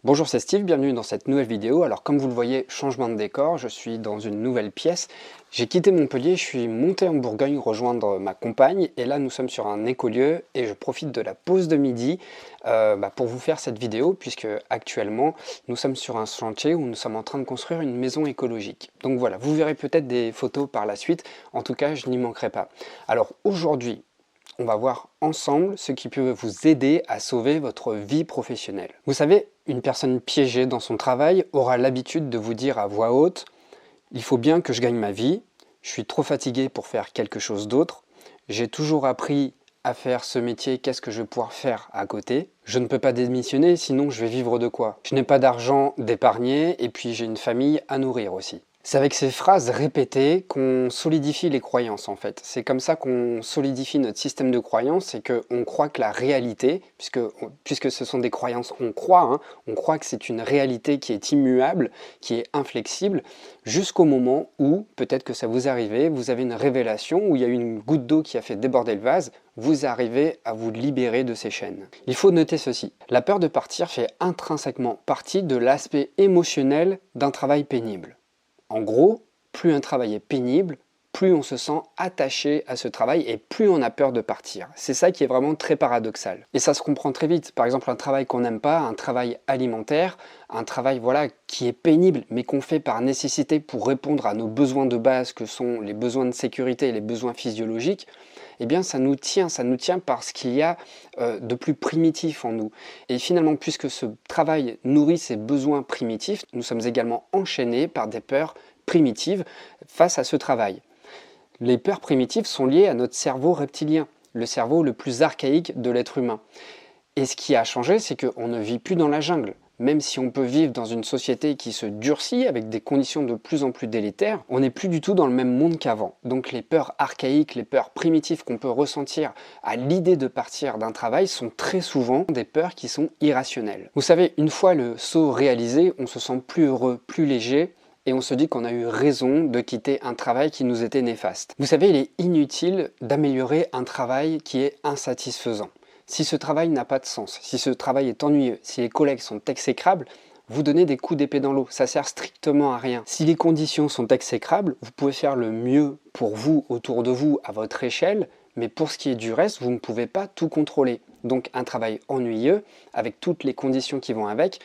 Bonjour, c'est Steve, bienvenue dans cette nouvelle vidéo. Alors comme vous le voyez, changement de décor, je suis dans une nouvelle pièce. J'ai quitté Montpellier, je suis monté en Bourgogne rejoindre ma compagne et là nous sommes sur un écolieu et je profite de la pause de midi pour vous faire cette vidéo puisque actuellement nous sommes sur un chantier où nous sommes en train de construire une maison écologique. Donc voilà, vous verrez peut-être des photos par la suite, en tout cas je n'y manquerai pas. Alors aujourd'hui, on va voir ensemble ce qui peut vous aider à sauver votre vie professionnelle. Vous savez, une personne piégée dans son travail aura l'habitude de vous dire à voix haute « Il faut bien que je gagne ma vie, je suis trop fatigué pour faire quelque chose d'autre, j'ai toujours appris à faire ce métier, qu'est-ce que je vais pouvoir faire à côté? Je ne peux pas démissionner, sinon je vais vivre de quoi? Je n'ai pas d'argent d'épargner et puis j'ai une famille à nourrir aussi. » C'est avec ces phrases répétées qu'on solidifie les croyances en fait. C'est comme ça qu'on solidifie notre système de croyances, c'est qu'on croit que la réalité, puisque ce sont des croyances, on croit que c'est une réalité qui est immuable, qui est inflexible, jusqu'au moment où, peut-être que ça vous arrive, vous avez une révélation, où il y a eu une goutte d'eau qui a fait déborder le vase, vous arrivez à vous libérer de ces chaînes. Il faut noter ceci, la peur de partir fait intrinsèquement partie de l'aspect émotionnel d'un travail pénible. En gros, plus un travail est pénible, plus on se sent attaché à ce travail et plus on a peur de partir. C'est ça qui est vraiment très paradoxal. Et ça se comprend très vite. Par exemple, un travail qu'on n'aime pas, un travail alimentaire, un travail qui est pénible mais qu'on fait par nécessité pour répondre à nos besoins de base que sont les besoins de sécurité et les besoins physiologiques, eh bien ça nous tient parce qu'il y a de plus primitif en nous. Et finalement, puisque ce travail nourrit ces besoins primitifs, nous sommes également enchaînés par des peurs primitives face à ce travail. Les peurs primitives sont liées à notre cerveau reptilien, le cerveau le plus archaïque de l'être humain. Et ce qui a changé, c'est qu'on ne vit plus dans la jungle. Même si on peut vivre dans une société qui se durcit avec des conditions de plus en plus délétères, on n'est plus du tout dans le même monde qu'avant. Donc les peurs archaïques, les peurs primitives qu'on peut ressentir à l'idée de partir d'un travail sont très souvent des peurs qui sont irrationnelles. Vous savez, une fois le saut réalisé, on se sent plus heureux, plus léger, et on se dit qu'on a eu raison de quitter un travail qui nous était néfaste. Vous savez, il est inutile d'améliorer un travail qui est insatisfaisant. Si ce travail n'a pas de sens, si ce travail est ennuyeux, si les collègues sont exécrables, vous donnez des coups d'épée dans l'eau, ça sert strictement à rien. Si les conditions sont exécrables, vous pouvez faire le mieux pour vous, autour de vous, à votre échelle, mais pour ce qui est du reste, vous ne pouvez pas tout contrôler. Donc un travail ennuyeux, avec toutes les conditions qui vont avec,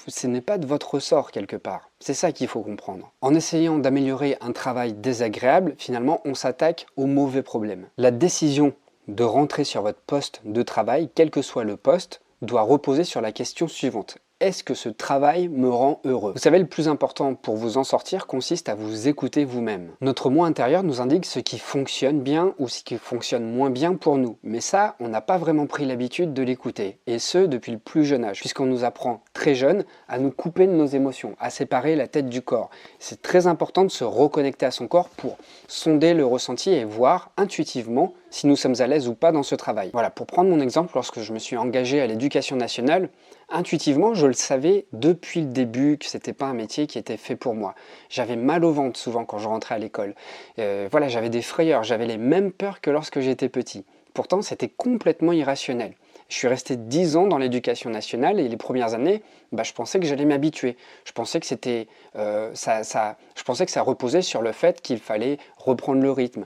ce n'est pas de votre ressort quelque part. C'est ça qu'il faut comprendre. En essayant d'améliorer un travail désagréable, finalement on s'attaque au mauvais problème. La décision de rentrer sur votre poste de travail, quel que soit le poste, doit reposer sur la question suivante. Est-ce que ce travail me rend heureux? Vous savez, le plus important pour vous en sortir consiste à vous écouter vous-même. Notre moi intérieur nous indique ce qui fonctionne bien ou ce qui fonctionne moins bien pour nous. Mais ça, on n'a pas vraiment pris l'habitude de l'écouter. Et ce, depuis le plus jeune âge, puisqu'on nous apprend très jeune à nous couper de nos émotions, à séparer la tête du corps. C'est très important de se reconnecter à son corps pour sonder le ressenti et voir intuitivement si nous sommes à l'aise ou pas dans ce travail. Voilà, pour prendre mon exemple, lorsque je me suis engagé à l'éducation nationale, intuitivement, je le savais depuis le début que c'était pas un métier qui était fait pour moi. J'avais mal au ventre souvent quand je rentrais à l'école. J'avais des frayeurs, j'avais les mêmes peurs que lorsque j'étais petit. Pourtant, c'était complètement irrationnel. Je suis resté 10 ans dans l'éducation nationale et les premières années, je pensais que j'allais m'habituer. Je pensais que je pensais que ça reposait sur le fait qu'il fallait reprendre le rythme,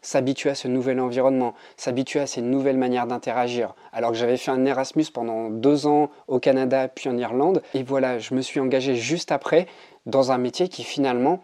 s'habituer à ce nouvel environnement, s'habituer à ces nouvelles manières d'interagir. Alors que j'avais fait un Erasmus pendant 2 ans au Canada puis en Irlande, et voilà, je me suis engagé juste après dans un métier qui finalement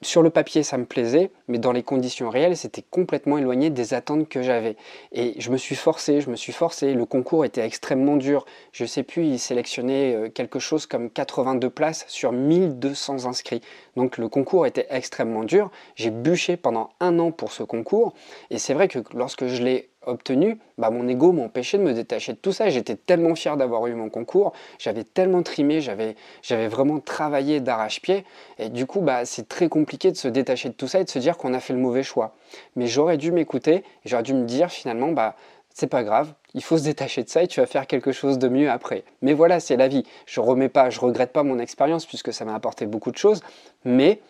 sur le papier, ça me plaisait, mais dans les conditions réelles, c'était complètement éloigné des attentes que j'avais. Et je me suis forcé, le concours était extrêmement dur. Je ne sais plus, il sélectionnait quelque chose comme 82 places sur 1200 inscrits. Donc le concours était extrêmement dur. J'ai bûché pendant 1 an pour ce concours. Et c'est vrai que lorsque je l'ai obtenu, mon ego m'empêchait de me détacher de tout ça. J'étais tellement fier d'avoir eu mon concours, j'avais tellement trimé, j'avais vraiment travaillé d'arrache-pied, et du coup c'est très compliqué de se détacher de tout ça et de se dire qu'on a fait le mauvais choix. Mais j'aurais dû m'écouter, j'aurais dû me dire finalement c'est pas grave, il faut se détacher de ça et tu vas faire quelque chose de mieux après. Mais voilà, c'est la vie. Je regrette pas mon expérience puisque ça m'a apporté beaucoup de choses, mais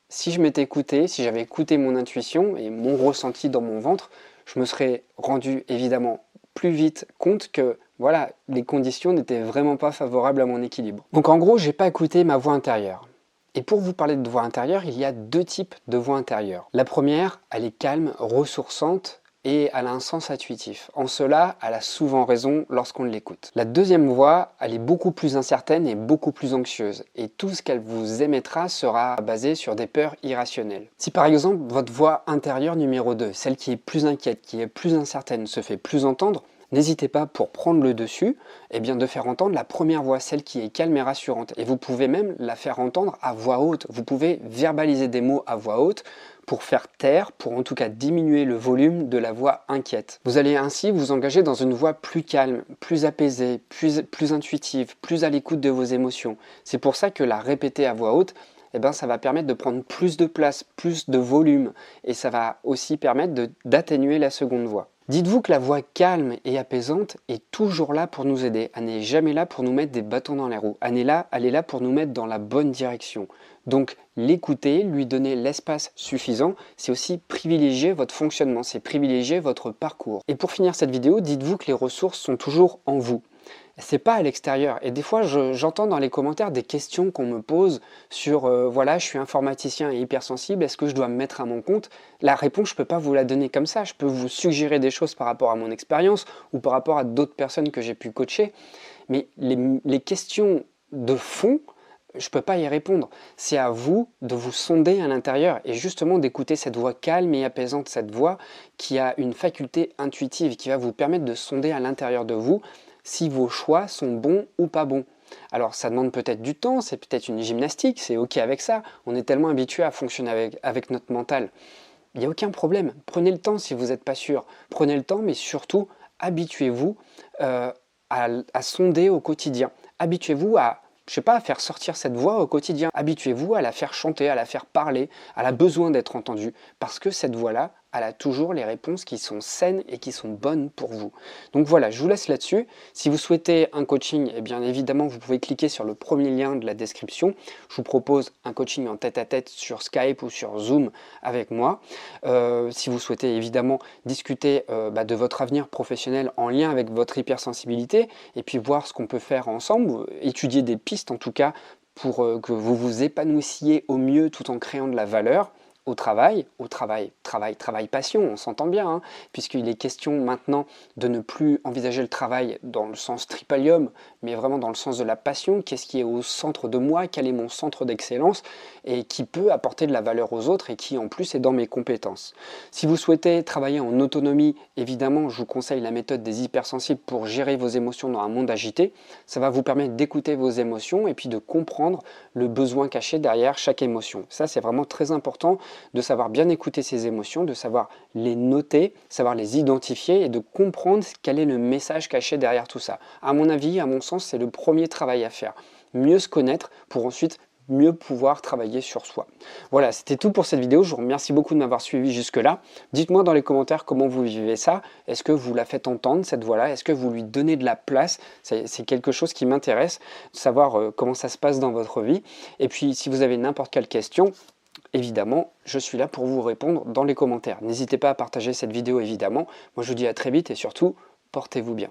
si je m'étais écouté, si j'avais écouté mon intuition et mon ressenti dans mon ventre, je me serais rendu évidemment plus vite compte que Voilà, les conditions n'étaient vraiment pas favorables à mon équilibre. Donc en gros, j'ai pas écouté ma voix intérieure. Et pour vous parler de voix intérieure, il y a deux types de voix intérieure. La première, elle est calme, ressourçante et elle a un sens intuitif. En cela, elle a souvent raison lorsqu'on l'écoute. La deuxième voix, elle est beaucoup plus incertaine et beaucoup plus anxieuse. Et tout ce qu'elle vous émettra sera basé sur des peurs irrationnelles. Si par exemple, votre voix intérieure numéro 2, celle qui est plus inquiète, qui est plus incertaine, se fait plus entendre, n'hésitez pas, pour prendre le dessus, de faire entendre la première voix, celle qui est calme et rassurante. Et vous pouvez même la faire entendre à voix haute. Vous pouvez verbaliser des mots à voix haute pour faire taire, pour en tout cas diminuer le volume de la voix inquiète. Vous allez ainsi vous engager dans une voix plus calme, plus apaisée, plus intuitive, plus à l'écoute de vos émotions. C'est pour ça que la répéter à voix haute, ça va permettre de prendre plus de place, plus de volume, et ça va aussi permettre d'atténuer la seconde voix. Dites-vous que la voix calme et apaisante est toujours là pour nous aider. Elle n'est jamais là pour nous mettre des bâtons dans les roues. Elle est là pour nous mettre dans la bonne direction. Donc l'écouter, lui donner l'espace suffisant, c'est aussi privilégier votre fonctionnement, c'est privilégier votre parcours. Et pour finir cette vidéo, dites-vous que les ressources sont toujours en vous. C'est pas à l'extérieur. Et des fois, j'entends dans les commentaires des questions qu'on me pose sur voilà, je suis informaticien et hypersensible, est-ce que je dois me mettre à mon compte? La réponse, je peux pas vous la donner comme ça. Je peux vous suggérer des choses par rapport à mon expérience ou par rapport à d'autres personnes que j'ai pu coacher. Mais les questions de fond, je peux pas y répondre. C'est à vous de vous sonder à l'intérieur et justement d'écouter cette voix calme et apaisante, cette voix qui a une faculté intuitive qui va vous permettre de sonder à l'intérieur de vous si vos choix sont bons ou pas bons. Alors ça demande peut-être du temps, c'est peut-être une gymnastique, c'est ok avec ça, on est tellement habitué à fonctionner avec notre mental. Il n'y a aucun problème, prenez le temps si vous n'êtes pas sûr, prenez le temps mais surtout habituez-vous à sonder au quotidien, habituez-vous à faire sortir cette voix au quotidien, habituez-vous à la faire chanter, à la faire parler, elle a besoin d'être entendue parce que cette voix-là, elle a toujours les réponses qui sont saines et qui sont bonnes pour vous. Donc voilà, je vous laisse là-dessus. Si vous souhaitez un coaching, bien évidemment, vous pouvez cliquer sur le premier lien de la description. Je vous propose un coaching en tête-à-tête sur Skype ou sur Zoom avec moi. Si vous souhaitez évidemment discuter de votre avenir professionnel en lien avec votre hypersensibilité et puis voir ce qu'on peut faire ensemble, étudier des pistes en tout cas pour que vous vous épanouissiez au mieux tout en créant de la valeur, au travail, passion, on s'entend bien, hein, puisqu'il est question maintenant de ne plus envisager le travail dans le sens tripalium, mais vraiment dans le sens de la passion, qu'est-ce qui est au centre de moi, quel est mon centre d'excellence, et qui peut apporter de la valeur aux autres, et qui en plus est dans mes compétences. Si vous souhaitez travailler en autonomie, évidemment, je vous conseille la méthode des hypersensibles pour gérer vos émotions dans un monde agité. Ça va vous permettre d'écouter vos émotions, et puis de comprendre le besoin caché derrière chaque émotion. Ça, c'est vraiment très important, de savoir bien écouter ses émotions, de savoir les noter, savoir les identifier et de comprendre quel est le message caché derrière tout ça. À mon avis, à mon sens, c'est le premier travail à faire. Mieux se connaître pour ensuite mieux pouvoir travailler sur soi. Voilà, c'était tout pour cette vidéo. Je vous remercie beaucoup de m'avoir suivi jusque-là. Dites-moi dans les commentaires comment vous vivez ça. Est-ce que vous la faites entendre, cette voix-là? Est-ce que vous lui donnez de la place? C'est quelque chose qui m'intéresse, de savoir comment ça se passe dans votre vie. Et puis, si vous avez n'importe quelle question, évidemment, je suis là pour vous répondre dans les commentaires. N'hésitez pas à partager cette vidéo, évidemment. Moi, je vous dis à très vite et surtout, portez-vous bien.